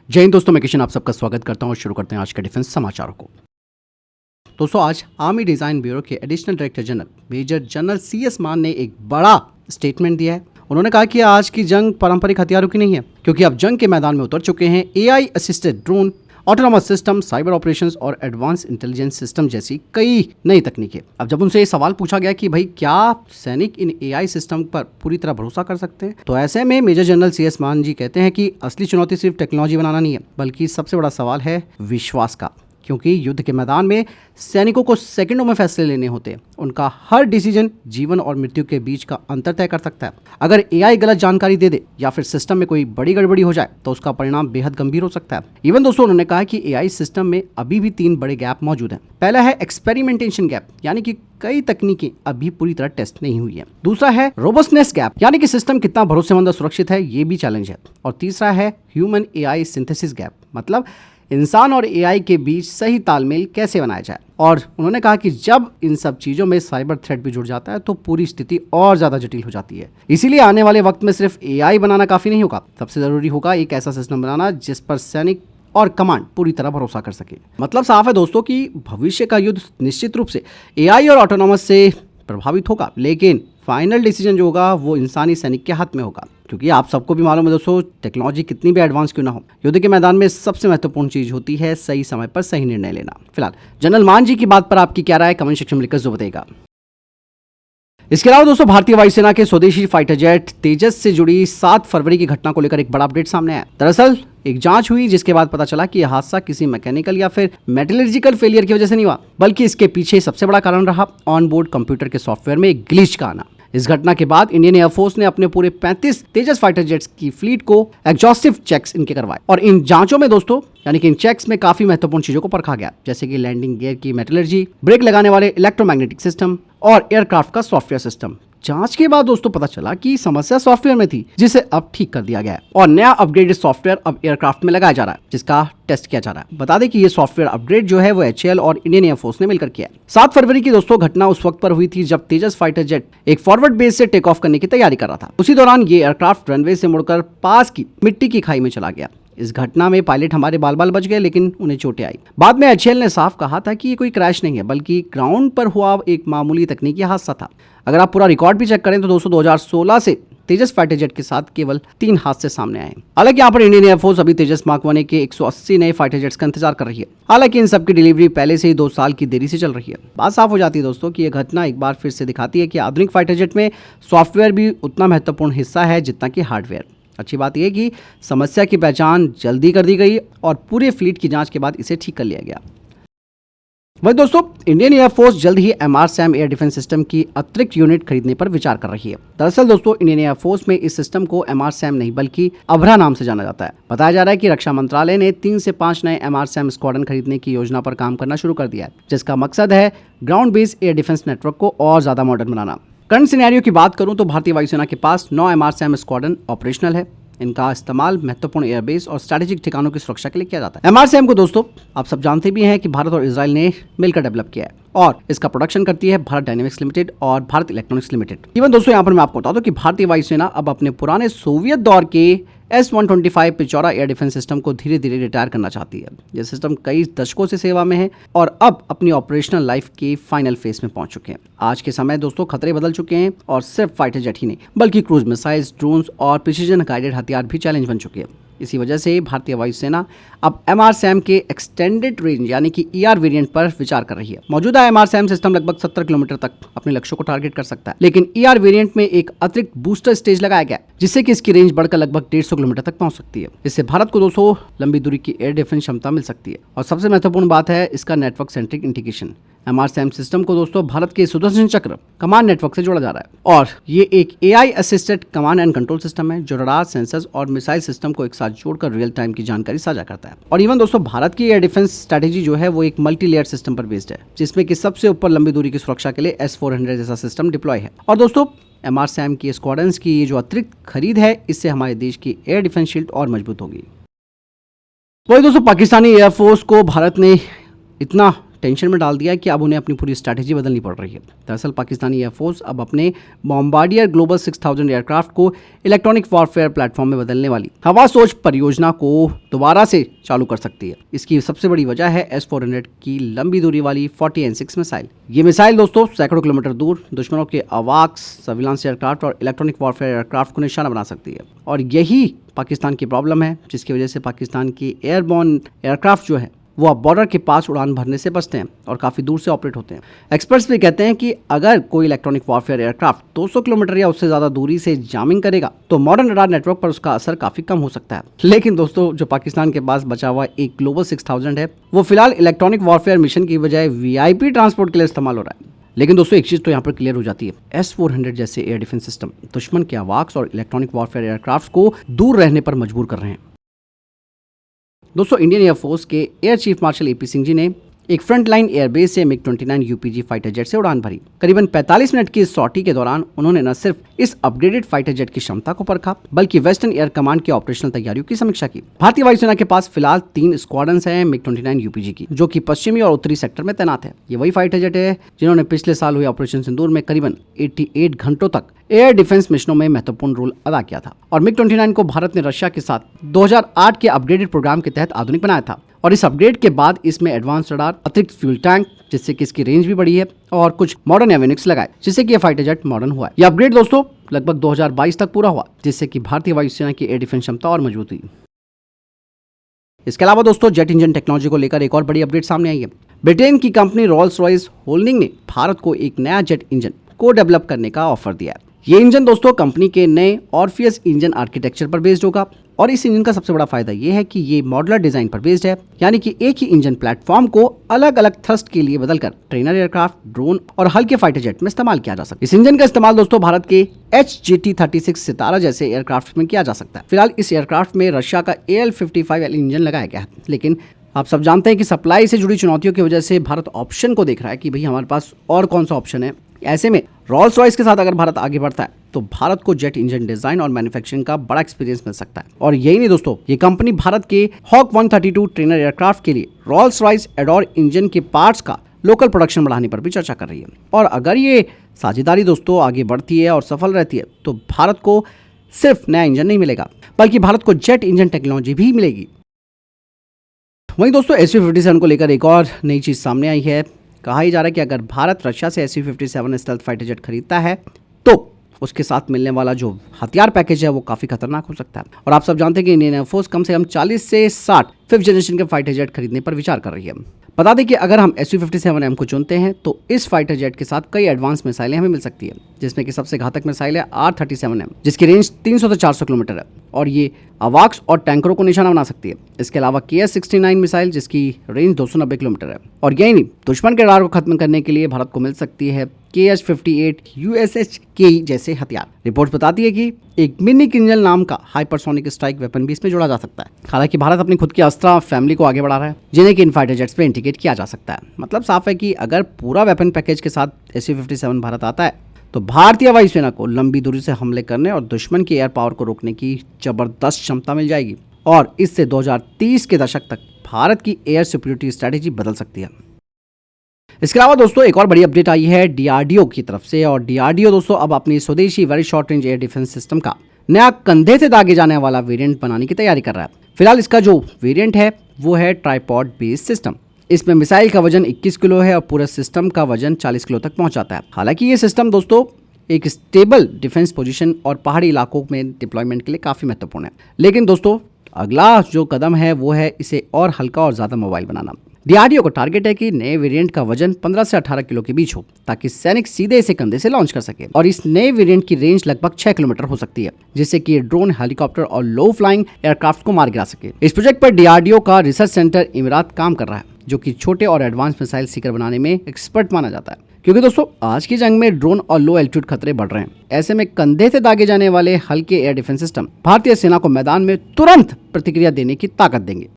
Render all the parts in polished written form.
जय हिंद दोस्तों, मैं किशन आप सबका स्वागत करता हूं और शुरू करते हैं आज के डिफेंस समाचारों को। दोस्तों, आज आर्मी डिजाइन ब्यूरो के additional director general major general CS Maan ने एक बड़ा स्टेटमेंट दिया है। उन्होंने कहा कि आज की जंग पारंपरिक हथियारों की नहीं है, क्योंकि अब जंग के मैदान में उतर चुके हैं AI assisted drone, autonomous system, cyber operations और एडवांस इंटेलिजेंस सिस्टम जैसी कई नई तकनीकें। अब जब उनसे ये सवाल पूछा गया कि भाई क्या सैनिक इन AI सिस्टम पर पूरी तरह भरोसा कर सकते हैं, तो ऐसे में मेजर जनरल CS मान जी कहते हैं कि असली चुनौती सिर्फ टेक्नोलॉजी बनाना नहीं है, बल्कि सबसे बड़ा सवाल है विश्वास का। क्योंकि युद्ध के मैदान में सैनिकों को सेकंडों में फैसले लेने होते हैं। उनका हर डिसीजन जीवन और मृत्यु के बीच का अंतर तय कर सकता है। अगर AI गलत जानकारी दे दे या फिर सिस्टम में कोई बड़ी गड़बड़ी हो जाए तो उसका परिणाम बेहद गंभीर हो सकता है। इवन दोस्तों, उन्होंने कहा कि AI सिस्टम में अभी भी 3 बड़े गैप मौजूद हैं। पहला है एक्सपेरिमेंटेशन गैप, यानी कि कई तकनीकें अभी पूरी तरह टेस्ट नहीं हुई है। दूसरा है रोबस्टनेस गैप, यानी कि सिस्टम कितना भरोसेमंद और सुरक्षित है, ये भी चैलेंज है। और तीसरा है ह्यूमन AI सिंथेसिस गैप, मतलब इंसान और AI के बीच सही तालमेल कैसे बनाया जाए। और उन्होंने कहा कि जब इन सब चीज़ों में साइबर थ्रेट भी जुड़ जाता है तो पूरी स्थिति और ज़्यादा जटिल हो जाती है। इसीलिए आने वाले वक्त में सिर्फ AI बनाना काफ़ी नहीं होगा, सबसे ज़रूरी होगा एक ऐसा सिस्टम बनाना जिस पर सैनिक और कमांड पूरी तरह भरोसा कर सके। मतलब साफ है दोस्तों कि भविष्य का युद्ध निश्चित रूप से AI और ऑटोनॉमस से प्रभावित होगा, लेकिन फाइनल डिसीजन जो होगा वो इंसानी सैनिक के हाथ में होगा। क्योंकि आप सबको भी मालूम है दोस्तों, टेक्नोलॉजी कितनी भी एडवांस क्यों ना हो, युद्ध के मैदान में सबसे महत्वपूर्ण चीज होती है सही समय पर सही निर्णय लेना। फिलहाल जनरल मान जी की बात पर आपकी क्या राय है, कमेंट सेक्शन में लिखकर जरूर बताइएगा। इसके अलावा दोस्तों, भारतीय वायुसेना के स्वदेशी फाइटर जेट तेजस से जुड़ी 7 फरवरी की घटना को लेकर एक बड़ा अपडेट सामने आया। दरअसल एक जांच हुई जिसके बाद पता चला कि यह हादसा किसी मैकेनिकल या फिर मेटलर्जिकल फेलियर की वजह से नहीं हुआ, बल्कि इसके पीछे सबसे बड़ा कारण रहा ऑन बोर्ड कंप्यूटर के सॉफ्टवेयर में एक ग्लिच का आना। इस घटना के बाद इंडियन एयरफोर्स ने अपने पूरे 35 तेजस फाइटर जेट्स की फ्लीट को एग्जॉस्टिव चेक्स इनके करवाए। और इन जांचों में दोस्तों, यानी कि इन चेक्स में काफी महत्वपूर्ण चीजों को परखा गया, जैसे कि लैंडिंग गियर की मेटलर्जी, ब्रेक लगाने वाले इलेक्ट्रोमैग्नेटिक सिस्टम और एयरक्राफ्ट का सॉफ्टवेयर सिस्टम। जांच के बाद दोस्तों पता चला कि समस्या सॉफ्टवेयर में थी, जिसे अब ठीक कर दिया गया है और नया अपग्रेडेड सॉफ्टवेयर अब एयरक्राफ्ट में लगाया जा रहा है, जिसका टेस्ट किया जा रहा है। बता दें कि ये सॉफ्टवेयर अपग्रेड जो है वो HAL और इंडियन एयरफोर्स ने मिलकर किया है। 7 फरवरी की दोस्तों घटना उस वक्त पर हुई थी जब तेजस फाइटर जेट एक फॉरवर्ड बेस से टेक ऑफ करने की तैयारी कर रहा था। उसी दौरान ये एयरक्राफ्ट रनवे से मुड़कर पास की मिट्टी की खाई में चला गया। इस घटना में पायलट हमारे बाल बाल बच गए, लेकिन उन्हें चोटें आई। बाद में HAL ने साफ कहा था कि ये कोई क्रैश नहीं है, बल्कि ग्राउंड पर हुआ एक मामूली तकनीकी हादसा था। अगर आप पूरा रिकॉर्ड भी चेक करें तो दोस्तों 2016 से तेजस फाइटर जेट के साथ केवल 3 हादसे सामने आए। हालांकि यहाँ पर इंडियन एयरफोर्स अभी तेजस मार्क 1 के 180 नए फाइटर जेट्स का इंतजार कर रही है। हालांकि इन सब की डिलीवरी पहले से ही 2 साल की देरी से चल रही है। बात साफ हो जाती है दोस्तों कि यह घटना एक बार फिर से दिखाती है कि आधुनिक फाइटर जेट में सॉफ्टवेयर भी उतना महत्वपूर्ण हिस्सा है जितना कि हार्डवेयर। अच्छी बात यह कि समस्या की पहचान जल्दी कर दी गई और पूरे फ्लीट की जांच के बाद इसे ठीक कर लिया गया। वही दोस्तों, इंडियन एयरफोर्स जल्द ही MRSAM एयर डिफेंस सिस्टम की अतिरिक्त यूनिट खरीदने पर विचार कर रही है। दरअसल दोस्तों, इंडियन एयरफोर्स में इस सिस्टम को MRSAM नहीं बल्कि अभरा नाम से जाना जाता है। बताया जा रहा है कि रक्षा मंत्रालय ने 3 से 5 नए MRSAM स्क्वाड्रन खरीदने की योजना पर काम करना शुरू कर दिया है, जिसका मकसद है ground based air defence network को और ज्यादा मॉडर्न बनाना। करंट सिनेरियो की बात करूं तो भारतीय वायुसेना के पास 9 MRSAM स्क्वाड्रन ऑपरेशनल है। इनका इस्तेमाल महत्वपूर्ण एयरबेस और स्ट्रैटेजिक ठिकानों की सुरक्षा के लिए किया जाता है। MRSAM को दोस्तों आप सब जानते भी हैं कि भारत और इजराइल ने मिलकर डेवलप किया है और इसका प्रोडक्शन करती है भारत डायनेमिक्स लिमिटेड और भारत इलेक्ट्रॉनिक्स लिमिटेड। इवन दोस्तों यहाँ पर मैं आपको बता दूं कि भारतीय वायुसेना अब अपने पुराने सोवियत दौर के S-125 पिचौरा एयर डिफेंस सिस्टम को धीरे धीरे रिटायर करना चाहती है। यह सिस्टम कई दशकों से सेवा में है और अब अपनी ऑपरेशनल लाइफ के फाइनल फेज में पहुंच चुके हैं। आज के समय दोस्तों खतरे बदल चुके हैं और सिर्फ फाइटर जेट ही नहीं बल्कि क्रूज मिसाइल्स, ड्रोन्स और प्रिसीजन गाइडेड हथियार भी चैलेंज बन चुके हैं। इसी वजह से भारतीय वायुसेना अब MRSAM के एक्सटेंडेड रेंज यानी कि ER वेरिएंट पर विचार कर रही है। मौजूदा MRSAM सिस्टम लगभग 70 किलोमीटर तक अपने लक्ष्यों को टारगेट कर सकता है, लेकिन ER वेरिएंट में एक अतिरिक्त बूस्टर स्टेज लगाया गया जिससे कि इसकी रेंज बढ़कर लगभग 150 किलोमीटर तक पहुंच सकती है। इससे भारत को 200 लंबी दूरी की एयर डिफेंस क्षमता मिल सकती है। और सबसे महत्वपूर्ण बात है इसका network centric integration. MRSAM system को दोस्तों भारत के सुदर्शन चक्र कमांड नेटवर्क से जोड़ा जा रहा है और ये एक AI assisted command and control system है जो रडार, सेंसर्स और मिसाइल सिस्टम को एक साथ जोड़कर रियल टाइम की जानकारी साझा करता है। और इवन दोस्तों भारत की एयर डिफेंस स्ट्रैटेजी जो है वो एक मल्टी लेयर सिस्टम पर बेस्ड है, जिसमें कि सबसे ऊपर लंबी दूरी की सुरक्षा के लिए S-400 जैसा सिस्टम डिप्लॉय है। और दोस्तों MRSAM की स्क्वाड्रंस की ये जो अतिरिक्त खरीद है, इससे हमारे देश की एयर डिफेंस शील्ड और मजबूत होगी। वही दोस्तों, पाकिस्तानी एयरफोर्स को भारत ने इतना टेंशन में डाल दिया है कि अब उन्हें अपनी पूरी स्ट्रैटेजी बदलनी पड़ रही है। दरअसल पाकिस्तानी एयरफोर्स अब अपने बॉम्बार्डियर ग्लोबल 6000 एयरक्राफ्ट को इलेक्ट्रॉनिक वॉरफेयर प्लेटफॉर्म में बदलने वाली हवा सोच परियोजना को दोबारा से चालू कर सकती है। इसकी सबसे बड़ी वजह है S-400 की लंबी दूरी वाली 40N6 मिसाइल। ये मिसाइल दोस्तों सैकड़ों किलोमीटर दूर दुश्मनों के अवाक्स, सर्विलांस एयरक्राफ्ट और इलेक्ट्रॉनिक वॉरफेयर एयरक्राफ्ट को निशाना बना सकती है। और यही पाकिस्तान की प्रॉब्लम है, जिसकी वजह से पाकिस्तान की एयरबॉर्न एयरक्राफ्ट जो है वो अब बॉर्डर के पास उड़ान भरने से बचते हैं और काफ़ी दूर से ऑपरेट होते हैं। एक्सपर्ट्स भी कहते हैं कि अगर कोई इलेक्ट्रॉनिक वॉरफेयर एयरक्राफ्ट 200 किलोमीटर या उससे ज़्यादा दूरी से जामिंग करेगा तो मॉडर्न रडार नेटवर्क पर उसका असर काफ़ी कम हो सकता है। लेकिन दोस्तों जो पाकिस्तान के पास बचा हुआ एक ग्लोबल 6000 है वो फिलहाल इलेक्ट्रॉनिक वॉरफेयर मिशन की बजाय VIP ट्रांसपोर्ट के लिए इस्तेमाल हो रहा है। लेकिन दोस्तों एक चीज़ तो यहाँ पर क्लियर हो जाती है, S-400 जैसे एयर डिफेंस सिस्टम दुश्मन के अवाक्स और इलेक्ट्रॉनिक वॉरफेयर एयरक्राफ्ट को दूर रहने पर मजबूर कर रहे हैं। दोस्तों इंडियन एयरफोर्स के air chief marshal AP Singh ji ने एक फ्रंट लाइन एयरबेस से MiG-29 UPG फाइटर जेट से उड़ान भरी। करीबन 45 मिनट की इस सॉर्टी के दौरान उन्होंने न सिर्फ इस अपग्रेडेड फाइटर जेट की क्षमता को परखा बल्कि वेस्टर्न एयर कमांड की ऑपरेशनल तैयारियों की समीक्षा की। भारतीय वायुसेना के पास फिलहाल 3 स्क्वाड्रन्स हैं MiG-29 UPG की, जो कि पश्चिमी और उत्तरी सेक्टर में तैनात है। ये वही फाइटर जेट है जिन्होंने पिछले साल हुए ऑपरेशन सिंदूर में करीबन 88 घंटों तक एयर डिफेंस मिशनों में महत्वपूर्ण रोल अदा किया था। और MiG-29 को भारत ने रशिया के साथ 2008 के अपग्रेडेड प्रोग्राम के तहत आधुनिक बनाया था और इस अपग्रेड के बाद इसमें एडवांस रडार, अतिरिक्त फ्यूल टैंक जिससे कि इसकी रेंज भी बढ़ी है और कुछ मॉडर्न एविनिक्स लगाए जिससे कि यह फाइटर जेट मॉडर्न हुआ है। यह अपग्रेड दोस्तों लगभग 2022 तक पूरा हुआ जिससे कि भारतीय वायुसेना की एयर डिफेंस क्षमता और मजबूत हुई। इसके अलावा दोस्तों जेट इंजन टेक्नोलॉजी को लेकर एक और बड़ी अपडेट सामने आई है। ब्रिटेन की कंपनी रॉल्स रॉयस होल्डिंग ने भारत को एक नया जेट इंजन को डेवलप करने का ऑफर दिया है। ये इंजन दोस्तों कंपनी के नए ऑर्फियस इंजन आर्किटेक्चर पर बेस्ड होगा और इस इंजन का सबसे बड़ा फायदा ये है कि ये मॉडुलर डिजाइन पर बेस्ड है, यानी कि एक ही इंजन प्लेटफॉर्म को अलग अलग थ्रस्ट के लिए बदलकर ट्रेनर एयरक्राफ्ट, ड्रोन और हल्के फाइटर जेट में इस्तेमाल किया जा सकता है। इस इंजन का इस्तेमाल दोस्तों भारत के HJT-36 सितारा जैसे एयरक्राफ्ट में किया जा सकता है। फिलहाल इस एयरक्राफ्ट में रशिया का AL-55L इंजन लगाया गया है, लेकिन आप सब जानते हैं कि सप्लाई से जुड़ी चुनौतियों की वजह से भारत ऑप्शन को देख रहा है कि भाई हमारे पास और कौन सा ऑप्शन है। ऐसे में रॉल्स रॉयस के साथ अगर भारत आगे बढ़ता है तो भारत को जेट इंजन डिजाइन और मैन्युफैक्चरिंग का बड़ा एक्सपीरियंस मिल सकता है। और यही नहीं दोस्तों, ये कंपनी भारत के हॉक 132 ट्रेनर एयरक्राफ्ट के लिए रॉल्स रॉयस एडोर इंजन के पार्ट्स का लोकल प्रोडक्शन बढ़ाने पर भी चर्चा कर रही है। और अगर ये साझेदारी दोस्तों आगे बढ़ती है और सफल रहती है तो भारत को सिर्फ नया इंजन नहीं मिलेगा बल्कि भारत को जेट इंजन टेक्नोलॉजी भी मिलेगी। वहीं दोस्तों SU-57 को लेकर एक और नई चीज सामने आई है। कहा ही जा रहा है कि अगर भारत रशिया से SU-57 स्टेल्थ फाइटर जेट खरीदता है तो उसके साथ मिलने वाला जो हथियार पैकेज है वो काफी खतरनाक हो सकता है। और आप सब जानते हैं कि इंडियन एयरफोर्स कम से कम 40 से 60 5th जनरेशन के फाइटर जेट खरीदने पर विचार कर रही है। बता दें कि अगर हम SU-57M को चुनते हैं तो इस फाइटर जेट के साथ कई एडवांस मिसाइलें हमें मिल सकती है, जिसमें कि सबसे घातक मिसाइल है R-37M जिसकी रेंज 300 से 400 किलोमीटर है और ये अवाक्स और टैंकरों को निशाना बना सकती है। इसके अलावा KS-69 मिसाइल जिसकी रेंज 290 किलोमीटर है। और यही नहीं, दुश्मन के रडार को खत्म करने के लिए भारत को मिल सकती है KH-58 USHK जैसे हथियार। रिपोर्ट बताती है कि एक मिनी किंजल नाम का हाइपरसोनिक स्ट्राइक वेपन भी इसमें जोड़ा जा सकता है। हालांकि भारत अपनी खुद की अस्त्रा फैमिली को आगे बढ़ा रहा है जिन्हें कि इन फाइटर जेट्स पे इंटीग्रेट किया जा सकता है। मतलब साफ है कि अगर पूरा वेपन पैकेज के साथ SU-57 भारत आता है तो भारतीय वायुसेना को लंबी दूरी से हमले करने और दुश्मन की एयर पावर को रोकने की जबरदस्त क्षमता मिल जाएगी और इससे 2030 के दशक तक भारत की एयर सिक्योरिटी स्ट्रैटेजी बदल सकती है। इसके अलावा दोस्तों एक और बड़ी अपडेट आई है DRDO की तरफ से और DRDO दोस्तों अब अपनी स्वदेशी very short range air defence system का नया कंधे से दागे जाने वाला वेरिएंट बनाने की तैयारी कर रहा है। फिलहाल इसका जो वेरिएंट है वो है ट्राइपॉड बेस्ड सिस्टम। इसमें मिसाइल का वजन 21 किलो है और पूरे सिस्टम का वजन 40 किलो तक पहुंच जाता है। हालांकि ये सिस्टम दोस्तों एक स्टेबल डिफेंस पोजीशन और पहाड़ी इलाकों में डिप्लॉयमेंट के लिए काफ़ी महत्वपूर्ण है। लेकिन दोस्तों अगला जो कदम है वो है इसे और हल्का और ज़्यादा मोबाइल बनाना। DRDO को टारगेट है कि नए वेरिएंट का वजन 15 से 18 किलो के बीच हो ताकि सैनिक सीधे इसे कंधे से लॉन्च कर सके। और इस नए वेरिएंट की रेंज लगभग 6 किलोमीटर हो सकती है जिससे कि ये ड्रोन, हेलीकॉप्टर और लो फ्लाइंग एयरक्राफ्ट को मार गिरा सके। इस प्रोजेक्ट पर DRDO का रिसर्च सेंटर इमरात काम कर रहा है जो कि छोटे और एडवांस मिसाइल सीकर बनाने में एक्सपर्ट माना जाता है। क्योंकि दोस्तों आज की जंग में ड्रोन और लो एल्टीट्यूड खतरे बढ़ रहे हैं। ऐसे में कंधे से दागे जाने वाले हल्के एयर डिफेंस सिस्टम भारतीय सेना को मैदान में तुरंत प्रतिक्रिया देने की ताकत देंगे।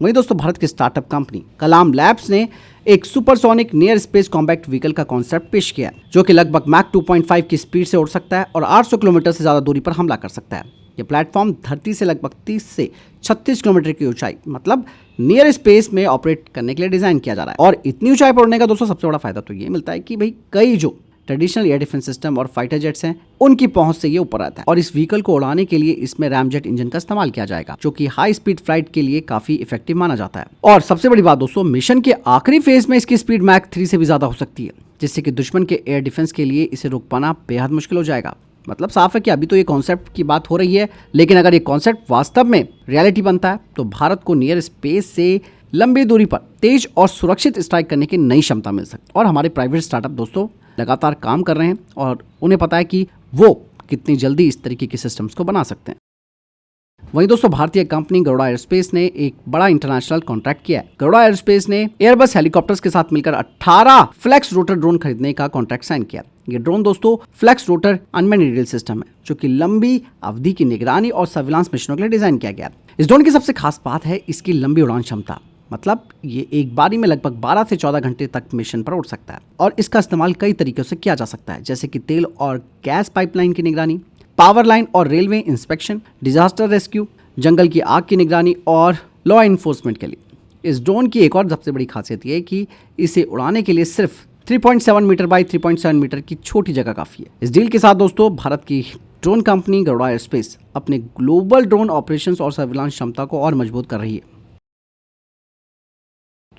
वहीं दोस्तों भारत की स्टार्टअप कंपनी कलाम लैब्स ने एक supersonic near space compact vehicle का कॉन्सेप्ट पेश किया है जो कि लगभग मैक 2.5 की स्पीड से उड़ सकता है और 800 किलोमीटर से ज्यादा दूरी पर हमला कर सकता है। ये प्लेटफॉर्म धरती से लगभग 30 से 36 किलोमीटर की ऊंचाई मतलब नियर स्पेस में ऑपरेट करने के लिए डिजाइन किया जा रहा है। और इतनी ऊंचाई पर उड़ने का दोस्तों सबसे बड़ा फायदा तो ये मिलता है कि भाई कई जो ट्रेडिशनल एयर डिफेंस सिस्टम और फाइटर जेट्स हैं उनकी पहुंच से ये ऊपर आता है। और इस व्हीकल को उड़ाने के लिए इसमें रैमजेट इंजन का इस्तेमाल किया जाएगा, जो कि हाई स्पीड फ्लाइट के लिए काफी इफेक्टिव माना जाता है। और सबसे बड़ी बात दोस्तों, मिशन के आखिरी फेज में इसकी स्पीड मैक 3 से भी ज्यादा हो सकती है, जिससे कि दुश्मन के एयर डिफेंस के लिए इसे रोक पाना बेहद मुश्किल हो जाएगा। मतलब साफ है कि अभी तो ये कॉन्सेप्ट की बात हो रही है, लेकिन अगर ये कॉन्सेप्ट वास्तव में रियलिटी बनता है तो भारत को नियर स्पेस से लंबी दूरी पर तेज और सुरक्षित स्ट्राइक करने की नई क्षमता मिल सकती है। और हमारे प्राइवेट स्टार्टअप दोस्तों लगातार काम कर रहे हैं और उन्हें पता है कि वो कितनी जल्दी इस तरीके के सिस्टम्स को बना सकते हैं। वहीं दोस्तों भारतीय कंपनी गरुड़ा एयरस्पेस ने एक बड़ा इंटरनेशनल कॉन्ट्रैक्ट किया है। गरुड़ा एयरस्पेस ने एयरबस हेलीकॉप्टर्स के साथ मिलकर 18 फ्लेक्स रोटर ड्रोन खरीदने का कॉन्ट्रैक्ट साइन किया। ये ड्रोन दोस्तों flex rotor unmanned aerial system है, जो कि लंबी अवधि की निगरानी और सर्विलांस मिशनों के लिए डिजाइन किया गया। इस ड्रोन की सबसे खास बात है इसकी लंबी उड़ान क्षमता। मतलब ये एक बारी में लगभग 12 से 14 घंटे तक मिशन पर उड़ सकता है और इसका इस्तेमाल कई तरीकों से किया जा सकता है, जैसे कि तेल और गैस पाइपलाइन की निगरानी, पावर लाइन और रेलवे इंस्पेक्शन, डिजास्टर रेस्क्यू, जंगल की आग की निगरानी और लॉ एनफोर्समेंट के लिए। इस ड्रोन की एक और सबसे बड़ी खासियत ये है कि इसे उड़ाने के लिए सिर्फ 3.7 मीटर बाई 3.7 मीटर की छोटी जगह काफी है। इस डील के साथ दोस्तों भारत की ड्रोन कंपनी गरुड़ा एयरस्पेस अपने ग्लोबल ड्रोन ऑपरेशंस और सर्विलांस क्षमता को और मजबूत कर रही है।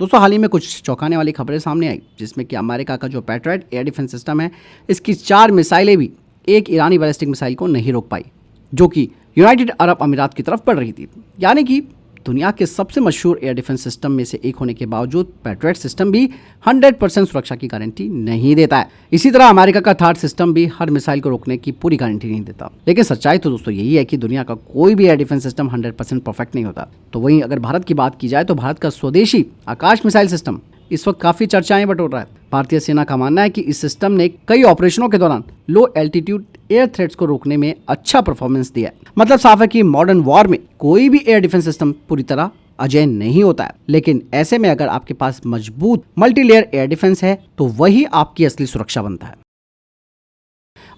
दोस्तों हाल ही में कुछ चौंकाने वाली खबरें सामने आई, जिसमें कि अमेरिका का जो पैट्रियट एयर डिफेंस सिस्टम है, इसकी 4 मिसाइलें भी एक ईरानी बैलिस्टिक मिसाइल को नहीं रोक पाई, जो कि यूनाइटेड अरब अमीरात की तरफ बढ़ रही थी। यानी कि दुनिया के सबसे मशहूर एयर डिफेंस सिस्टम में से एक होने के बावजूद पैट्रियट सिस्टम भी 100% सुरक्षा की गारंटी नहीं देता है। इसी तरह अमेरिका का थार्ड सिस्टम भी हर मिसाइल को रोकने की पूरी गारंटी नहीं देता। लेकिन सच्चाई तो दोस्तों यही है कि दुनिया का कोई भी एयर डिफेंस सिस्टम 100% परफेक्ट नहीं होता। तो वहीं अगर भारत की बात की जाए तो भारत का स्वदेशी आकाश मिसाइल सिस्टम इस वक्त काफी चर्चाएं बटोर रहा है। भारतीय सेना का मानना है कि इस सिस्टम ने कई ऑपरेशनों के दौरान लो एल्टीट्यूड एयर थ्रेट्स को रोकने में अच्छा परफॉर्मेंस दिया है। मतलब साफ है कि मॉडर्न वॉर में कोई भी एयर डिफेंस सिस्टम पूरी तरह अजय नहीं होता है, लेकिन ऐसे में अगर आपके पास मजबूत मल्टीलेयर एयर डिफेंस है तो वही आपकी असली सुरक्षा बनता है।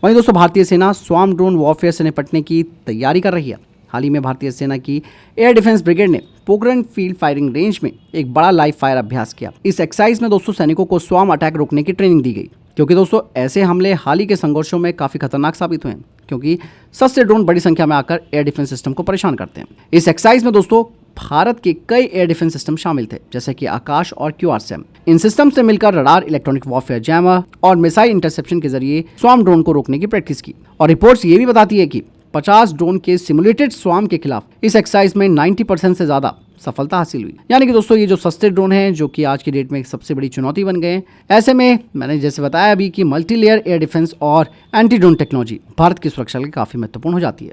वहीं दोस्तों भारतीय सेना स्वार्म ड्रोन वॉरफेयर से निपटने की तैयारी कर रही है। हाल ही में भारतीय सेना की एयर डिफेंस ब्रिगेड ने पोखरण फील्ड फायरिंग रेंज में एक बड़ा लाइव फायर अभ्यास किया। इस एक्सरसाइज में दोस्तों सैनिकों को स्वार्म अटैक रोकने की ट्रेनिंग दी गई, क्योंकि दोस्तों ऐसे हमले हाल ही के संघर्षों में काफी खतरनाक साबित हुए हैं, क्योंकि सस्ते ड्रोन बड़ी संख्या में आकर एयर डिफेंस सिस्टम को परेशान करते हैं। इस एक्सरसाइज में दोस्तों भारत के कई एयर डिफेंस सिस्टम शामिल थे, जैसे कि आकाश और QRSAM। इन सिस्टम से मिलकर रडार, इलेक्ट्रॉनिक वॉरफेयर जैमर और मिसाइल इंटरसेप्शन के जरिए स्वार्म ड्रोन को रोकने की प्रैक्टिस की। और रिपोर्ट्स ये भी बताती है कि 50 ड्रोन के सिमुलेटेड स्वार्म के खिलाफ इस एक्सरसाइज में 90% से ज्यादा सफलता हासिल हुई। यानी कि दोस्तों ये जो सस्ते ड्रोन हैं, जो कि आज की डेट में सबसे बड़ी चुनौती बन गए हैं, ऐसे में मैंने जैसे बताया अभी कि मल्टीलेयर एयर डिफेंस और एंटी ड्रोन टेक्नोलॉजी भारत की सुरक्षा के लिए काफी महत्वपूर्ण हो जाती है।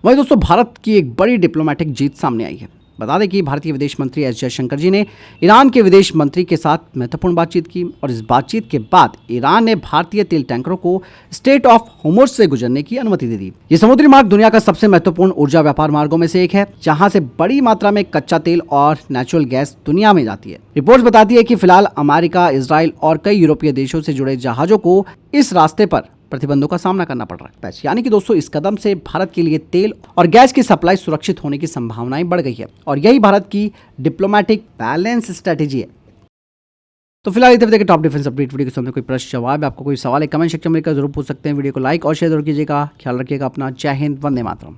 वहीं दोस्तों भारत की एक बड़ी डिप्लोमेटिक जीत सामने आई है। बता दें कि भारतीय विदेश मंत्री एस जयशंकर जी ने ईरान के विदेश मंत्री के साथ महत्वपूर्ण बातचीत की और इस बातचीत के बाद ईरान ने भारतीय तेल टैंकरों को स्ट्रेट ऑफ होर्मुज से गुजरने की अनुमति दे दी। ये समुद्री मार्ग दुनिया का सबसे महत्वपूर्ण ऊर्जा व्यापार मार्गों में से एक है, जहां से बड़ी मात्रा में कच्चा तेल और नेचुरल गैस दुनिया में जाती है। रिपोर्ट्स बताती है कि फिलहाल अमेरिका, इजराइल और कई यूरोपीय देशों से जुड़े जहाजों को इस रास्ते पर प्रतिबंधों का सामना करना पड़ रहा है। यानी कि दोस्तों इस कदम से भारत के लिए तेल और गैस की सप्लाई सुरक्षित होने की संभावनाएं बढ़ गई है और यही भारत की डिप्लोमेटिक बैलेंस स्ट्रेटेजी है। तो फिलहाल इधर देखिए टॉप डिफेंस अपडेट वीडियो के सामने कोई प्रश्न जवाब है, आपको कोई सवाल है कमेंट सेक्शन में लिखकर जरूर पूछ सकते हैं। वीडियो को लाइक और शेयर जरूर कीजिएगा। ख्याल रखिएगा अपना। जय हिंद, वंदे मातरम।